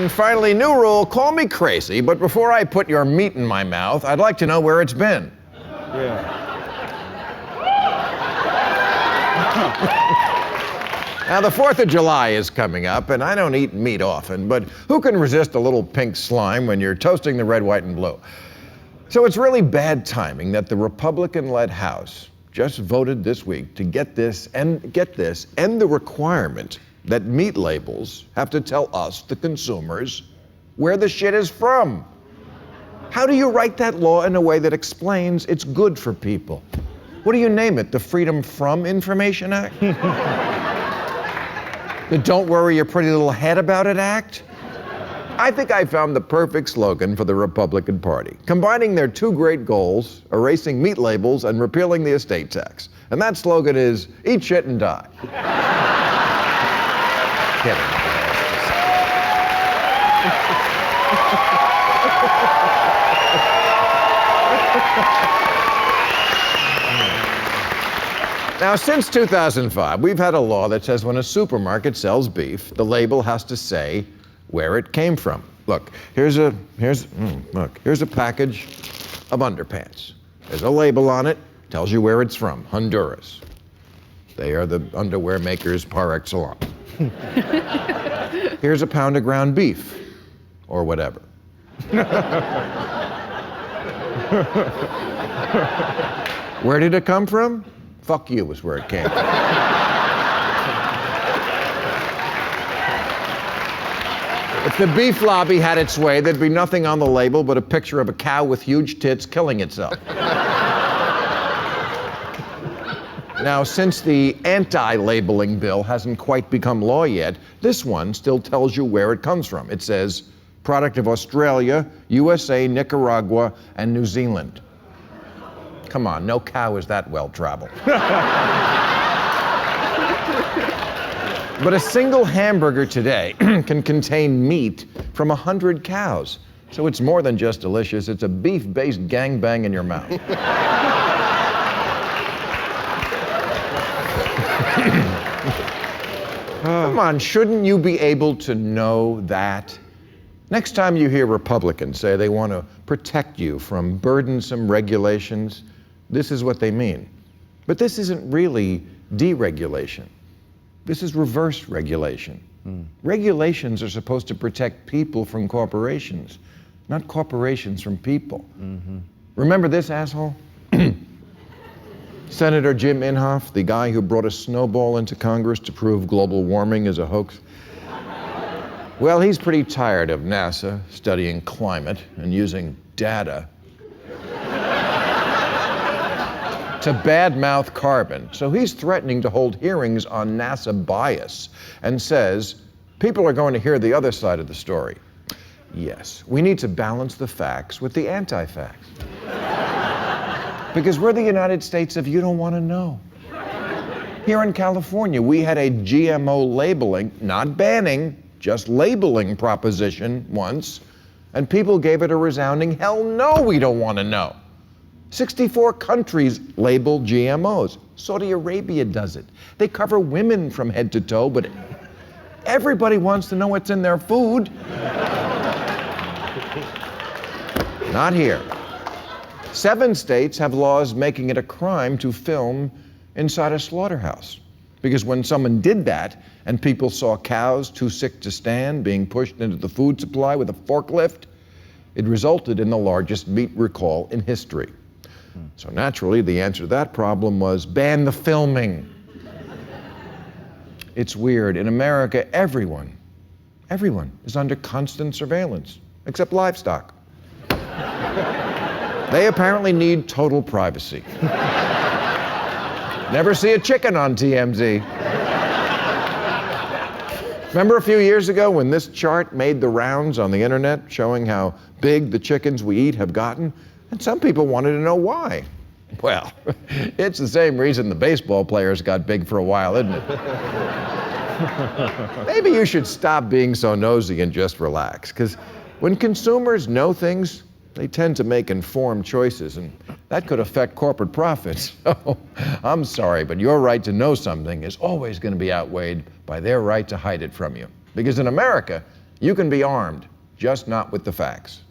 And finally, new rule, call me crazy, but before I put your meat in my mouth, I'd like to know where it's been. Yeah. Now, the 4th of July is coming up, and I don't eat meat often, but who can resist a little pink slime when you're toasting the red, white, and blue? So it's really bad timing that the Republican-led House just voted this week to get this, end the requirement that meat labels have to tell us, the consumers, where the shit is from. How do you write that law in a way that explains it's good for people? What do you name it? The Freedom From Information Act? The Don't Worry Your Pretty Little Head About It Act? I think I found the perfect slogan for the Republican Party, combining their two great goals, erasing meat labels and repealing the estate tax. And that slogan is, eat shit and die. Kidding. Now, since 2005, we've had a law that says when a supermarket sells beef, the label has to say where it came from. Look, here's a package of underpants. There's a label on it, tells you where it's from, Honduras. They are the underwear makers par excellence. Here's a pound of ground beef, or whatever. Where did it come from? Fuck you is where it came from. If the beef lobby had its way, there'd be nothing on the label but a picture of a cow with huge tits killing itself. Now, since the anti-labeling bill hasn't quite become law yet, this one still tells you where it comes from. It says, product of Australia, USA, Nicaragua, and New Zealand. Come on, no cow is that well-traveled. But a single hamburger today can contain meat from 100 cows. So it's more than just delicious, it's a beef-based gangbang in your mouth. Come on, shouldn't you be able to know that? Next time you hear Republicans say they want to protect you from burdensome regulations, this is what they mean. But this isn't really deregulation. This is reverse regulation. Regulations are supposed to protect people from corporations, not corporations from people. Remember this asshole? Senator Jim Inhofe, the guy who brought a snowball into Congress to prove global warming is a hoax. Well, he's pretty tired of NASA studying climate and using data to badmouth carbon. So he's threatening to hold hearings on NASA bias and says, people are going to hear the other side of the story. Yes, we need to balance the facts with the anti-facts. Because we're the United States of you don't want to know. Here in California, we had a GMO labeling, not banning, just labeling proposition once, and people gave it a resounding hell no, we don't want to know. 64 countries label GMOs. Saudi Arabia does it. They cover women from head to toe, but everybody wants to know what's in their food. Not here. 7 states have laws making it a crime to film inside a slaughterhouse. Because when someone did that and people saw cows too sick to stand being pushed into the food supply with a forklift, it resulted in the largest meat recall in history. So naturally, the answer to that problem was ban the filming. It's weird. In America, everyone is under constant surveillance, except livestock. They apparently need total privacy. Never see a chicken on TMZ. Remember a few years ago when this chart made the rounds on the internet showing how big the chickens we eat have gotten? And some people wanted to know why. Well, it's the same reason the baseball players got big for a while, isn't it? Maybe you should stop being so nosy and just relax, because when consumers know things, they tend to make informed choices, and that could affect corporate profits. So, I'm sorry, but your right to know something is always going to be outweighed by their right to hide it from you. Because in America, You can be armed, just not with the facts.